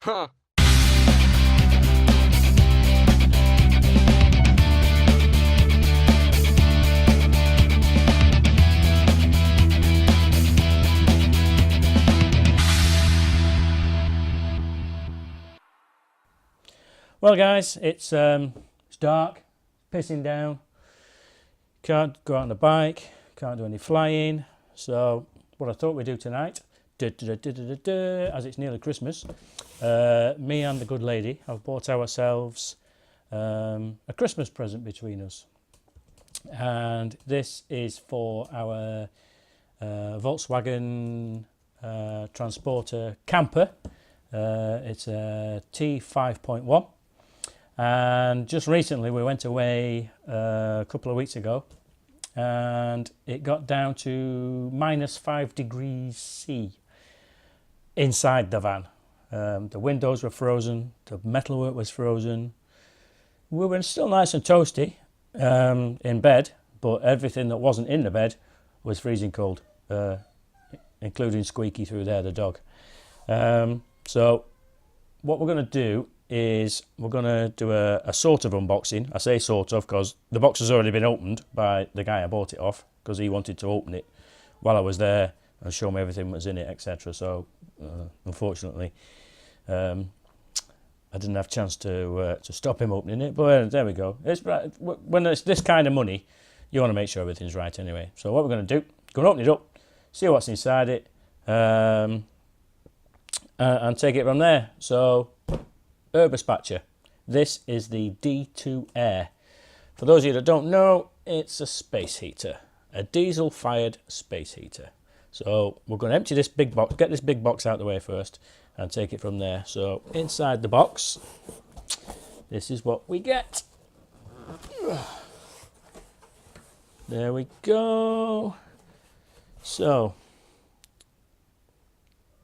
Huh. Well, guys, it's dark, pissing down. Can't go out on a bike, can't do any flying. So what I thought we'd do tonight, as it's nearly Christmas, me and the good lady have bought ourselves a Christmas present between us. And this is for our Volkswagen Transporter camper. It's a T5.1. And just recently we went away a couple of weeks ago and it got down to -5 degrees C inside the van. The windows were frozen, the metalwork was frozen. We were still nice and toasty in bed, but everything that wasn't in the bed was freezing cold, including Squeaky through there, the dog. So what we're going to do is we're going to do a sort of unboxing. I say sort of because the box has already been opened by the guy I bought it off, because he wanted to open it while I was there and show me everything that was in it, etc. So unfortunately I didn't have a chance to stop him opening it, but there we go. When it's this kind of money, you want to make sure everything's right anyway. So what we're going to do, go and open it up, see what's inside it, and take it from there. So Erberspacher. This is the D2 Air. For those of you that don't know, it's a space heater, a diesel-fired space heater. So we're going to empty this big box, get this big box out of the way first, and take it from there. So inside the box, this is what we get. There we go. So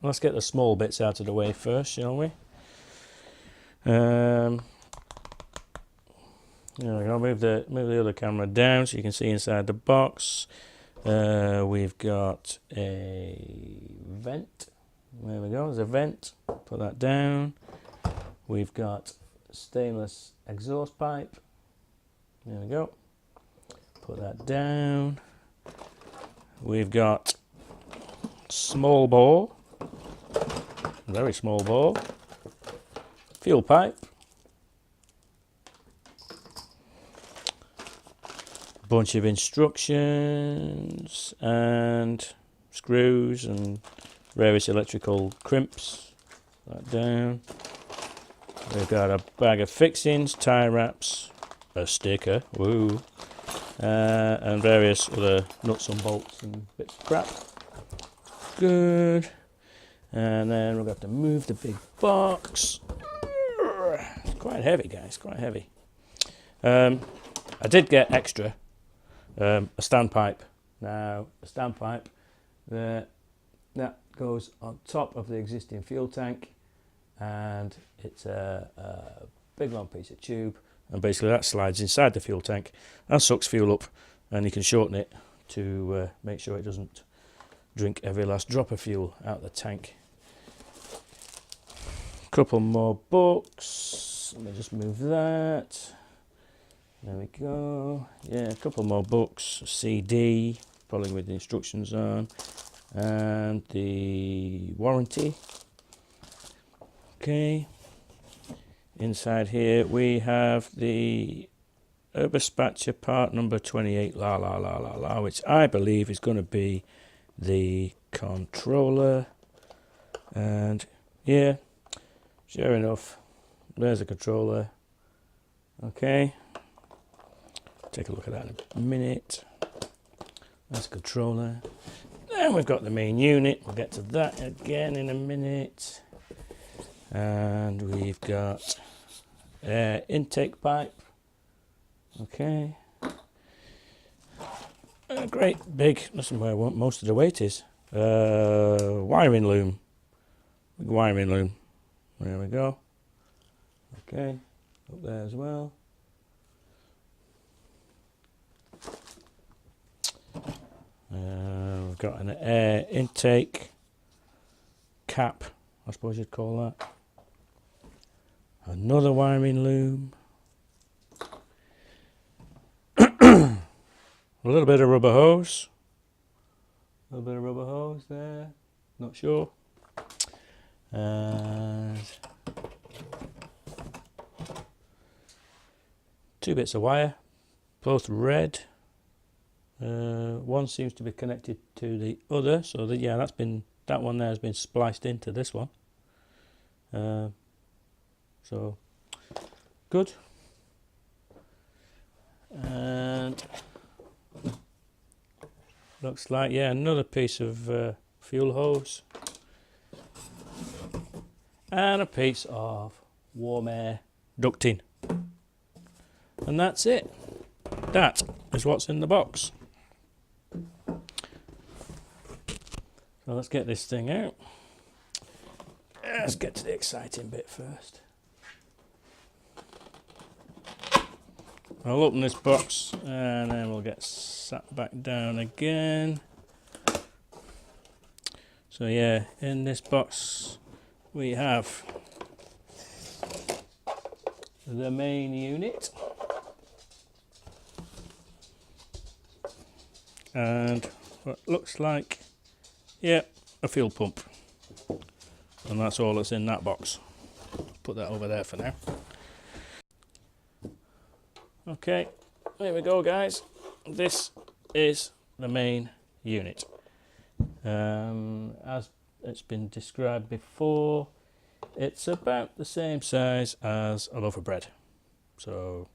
let's get the small bits out of the way first, shall we? There we go. Move the other camera down so you can see inside the box. We've got a vent. There we go. There's a vent. Put that down. We've got stainless exhaust pipe. There we go. Put that down. We've got small bore. Very small bore. Fuel pipe, bunch of instructions and screws and various electrical crimps. Put that down. We've got a bag of fixings, tie wraps, a sticker, woo, and various other nuts and bolts and bits of crap. Good. And then we've got to move the big box. It's quite heavy, guys, quite heavy. I did get extra, a standpipe. Now, a standpipe, that goes on top of the existing fuel tank, and it's a big long piece of tube, and basically that slides inside the fuel tank and sucks fuel up, and you can shorten it to make sure it doesn't drink every last drop of fuel out the tank. Couple more books. Let me just move that. There we go. Yeah, a couple more books. CD, probably with the instructions on, and the warranty. Okay. Inside here we have the Eberspacher part number 28, which I believe is going to be the controller. And yeah, sure enough, there's a controller. Okay, take a look at that in a minute. That's a controller. Then we've got the main unit. We'll get to that again in a minute. And we've got air intake pipe. Okay. A great big, that's where most of the weight is. Wiring loom. Big wiring loom. There we go. Okay, up there as well. We've got an air intake cap, I suppose you'd call that. Another wiring loom. A little bit of rubber hose. A little bit of rubber hose there. Not sure. And 2 bits of wire, both red. One seems to be connected to the other, so that, yeah, that one there has been spliced into this one. So good. And looks like, yeah, another piece of fuel hose and a piece of warm air ducting, and that's it. That is what's in the box. So let's get this thing out. Let's get to the exciting bit first. I'll open this box and then we'll get sat back down again. So yeah, in this box we have the main unit and what looks like, yeah, a fuel pump, and that's all that's in that box. Put that over there for now. Okay, there we go, guys. This is the main unit. As it's been described before, it's about the same size as a loaf of bread, so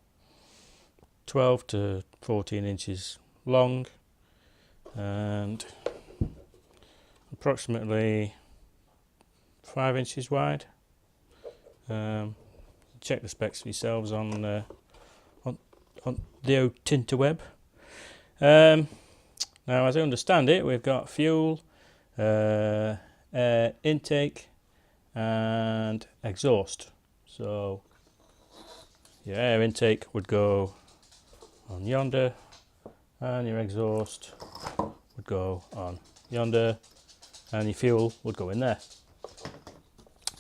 12 to 14 inches long and approximately 5 inches wide. Check the specs for yourselves on the interweb. Now, as I understand it, we've got fuel, air intake and exhaust. So your air intake would go on yonder and your exhaust would go on yonder and your fuel would go in there.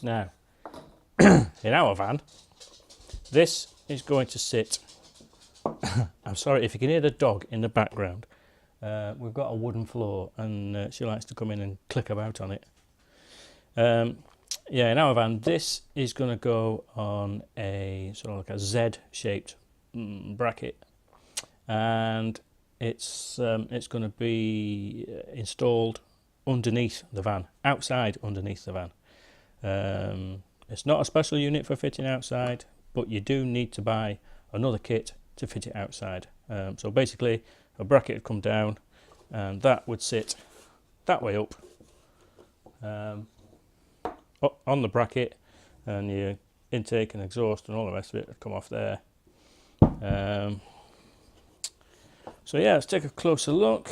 Now, in our van, this is going to sit I'm sorry if you can hear the dog in the background. We've got a wooden floor and she likes to come in and click about on it. Yeah, in our van, this is going to go on a sort of like a Z-shaped bracket, and it's going to be installed underneath the van, outside underneath the van. It's not a special unit for fitting outside, but you do need to buy another kit to fit it outside. So basically a bracket would come down and that would sit that way up on the bracket, and your intake and exhaust and all the rest of it would come off there. So yeah, let's take a closer look.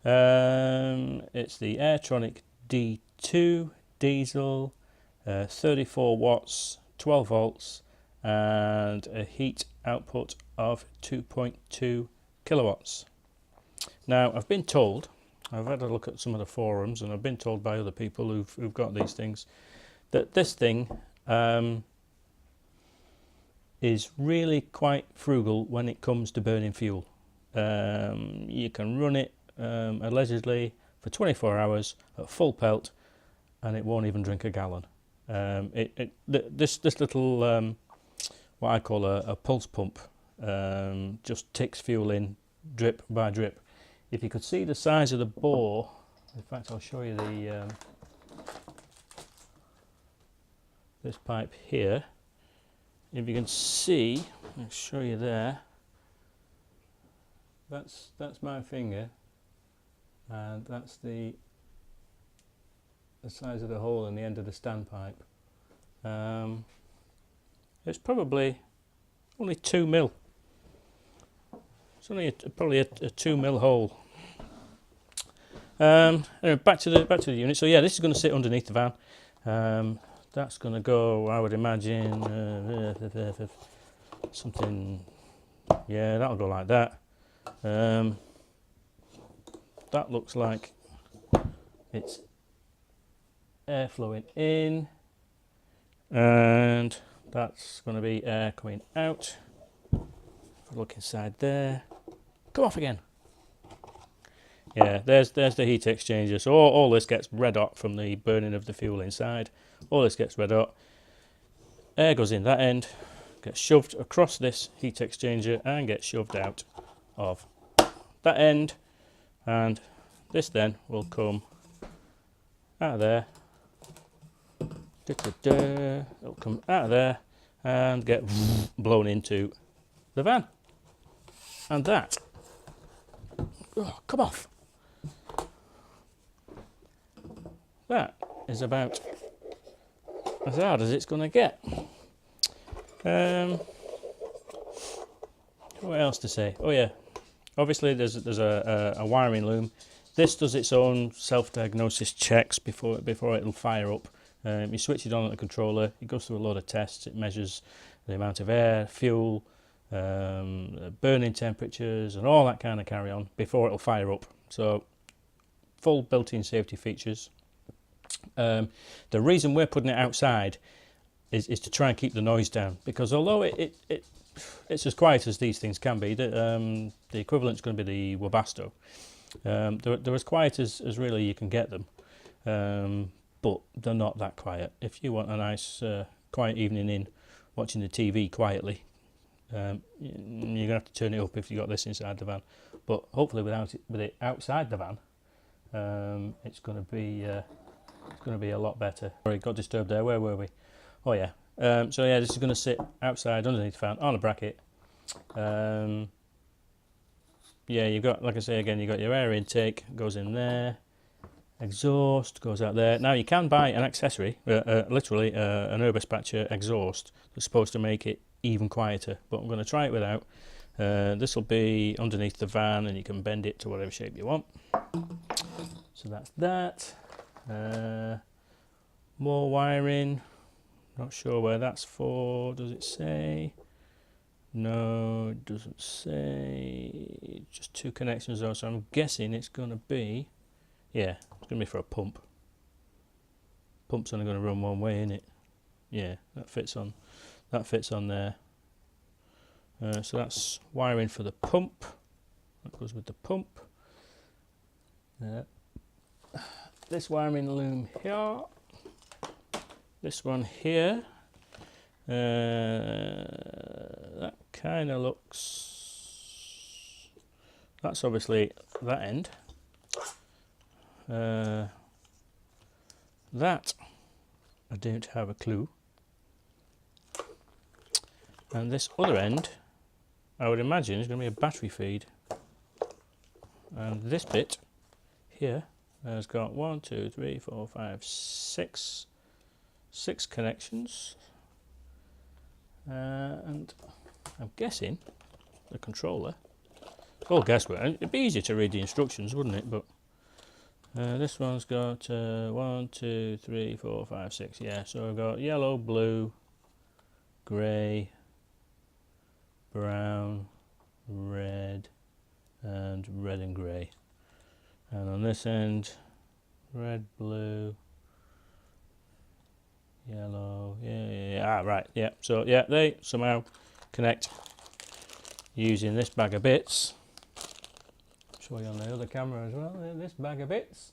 It's the Airtronic D2 diesel, 34 watts, 12 volts and a heat output of 2.2 kilowatts. Now, I've been told, I've had a look at some of the forums and I've been told by other people who've got these things, that this thing is really quite frugal when it comes to burning fuel. You can run it allegedly for 24 hours at full pelt and it won't even drink a gallon. This little what I call a pulse pump just ticks fuel in drip by drip. If you could see the size of the bore, in fact I'll show you the this pipe here. If you can see, I'll show you there. That's my finger, and that's the size of the hole in the end of the standpipe. It's probably only 2 mil. It's only probably a 2 mil hole. Anyway, back to the unit. So yeah, this is going to sit underneath the van. That's going to go, I would imagine, something. Yeah, that'll go like that. That looks like it's air flowing in, and That's going to be air coming out. If I look inside there, come off again. Yeah, there's the heat exchanger. So all this gets red hot from the burning of the fuel inside. All this gets red hot. Air goes in that end, gets shoved across this heat exchanger and gets shoved out of that end, and this then will come out of there. It'll come out of there and get blown into the van. And that, oh, come off. That is about as hard as it's going to get. What else to say? Oh yeah, obviously there's a wiring loom. This does its own self-diagnosis checks before it'll fire up. You switch it on at the controller, it goes through a load of tests, it measures the amount of air, fuel, burning temperatures and all that kind of carry on before it'll fire up. So full built-in safety features. The reason we're putting it outside is to try and keep the noise down, because although it's as quiet as these things can be, the equivalent's going to be the Webasto. They're as quiet as really you can get them, but they're not that quiet. If you want a nice quiet evening in watching the TV quietly, you're going to have to turn it up if you've got this inside the van. But hopefully with it outside the van, it's going to be a lot better. Sorry, got disturbed there. Where were we? Oh yeah. So yeah, this is going to sit outside underneath the fan on a bracket. Yeah, you've got, like I say again, you've got your air intake goes in there, exhaust goes out there. Now you can buy an accessory, literally an Erberspacher exhaust that's supposed to make it even quieter, but I'm going to try it without. This will be underneath the van and you can bend it to whatever shape you want. So that's that. More wiring, not sure where that's for. Does it say? No, it doesn't say. Just two connections though, so I'm guessing it's going to be, yeah, it's going to be for a pump. Pump's only going to run one way, isn't it? Yeah, that fits on there. So that's wiring for the pump. That goes with the pump. This wiring loom here. This one here. That kind of looks, that's obviously that end. That I don't have a clue. And this other end, I would imagine, is going to be a battery feed. And this bit here has got 1, 2, 3, 4, 5, 6 connections. And I'm guessing the controller, it's all guesswork. It'd be easier to read the instructions, wouldn't it? But this one's got 1, 2, 3, 4, 5, 6. Yeah, so I've got yellow, blue, grey, brown, red, and red and grey. And on this end, red, blue, yellow, yeah, right, yeah. So yeah, they somehow connect using this bag of bits. Show you on the other camera as well. This bag of bits.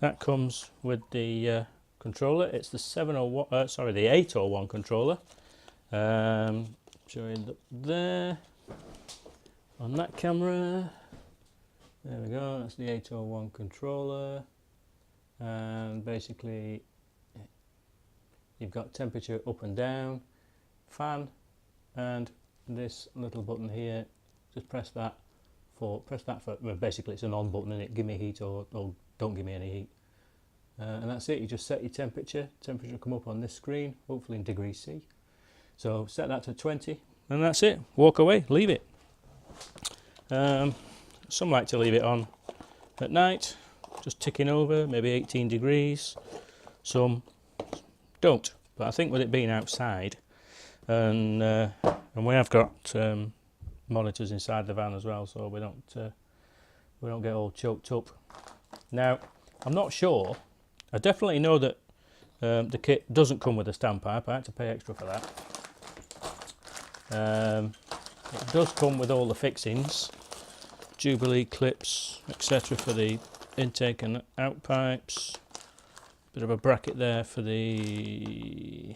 That comes with the controller. It's the 701, the 801 controller. Showing up there on that camera. There we go. That's the 801 controller, and basically you've got temperature up and down, fan, and this little button here. Just press that for well, basically it's an on button, and it give me heat or don't give me any heat. And that's it. You just set your temperature. Temperature will come up on this screen, hopefully in degrees C. So set that to 20, and that's it. Walk away, leave it. Some like to leave it on at night, just ticking over, maybe 18 degrees. Some don't, but I think with it being outside, and we have got monitors inside the van as well, so we don't get all choked up. Now, I'm not sure. I definitely know that The kit doesn't come with a standpipe. I had to pay extra for that. It does come with all the fixings, Jubilee clips, etc. for the intake and out pipes. Bit of a bracket there for the...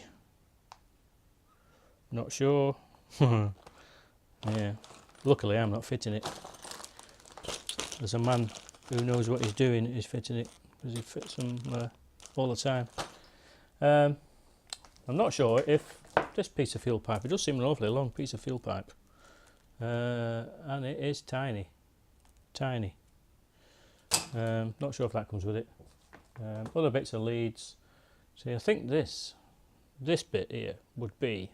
not sure. Yeah, luckily I'm not fitting it. There's a man who knows what he's doing is fitting it, because he fits them all the time. I'm not sure if this piece of fuel pipe, it does seem an awfully long piece of fuel pipe, and it is tiny. Not sure if that comes with it. Other bits are leads. See, I think this bit here would be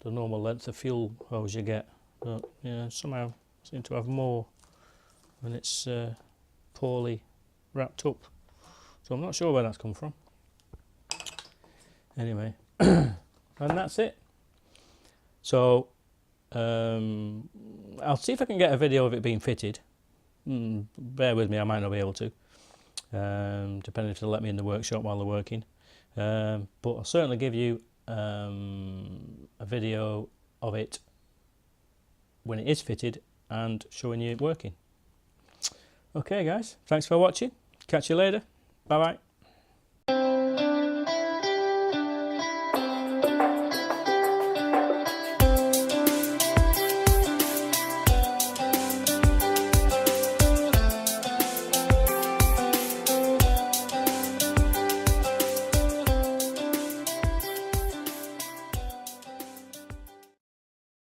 the normal length of fuel hose you get, but yeah, somehow seem to have more when it's poorly wrapped up. So I'm not sure where that's come from. Anyway, and that's it. So I'll see if I can get a video of it being fitted. Bear with me, I might not be able to, depending if they'll let me in the workshop while they're working. But I'll certainly give you a video of it when it is fitted and showing you it working. Okay guys, thanks for watching. Catch you later. Bye bye.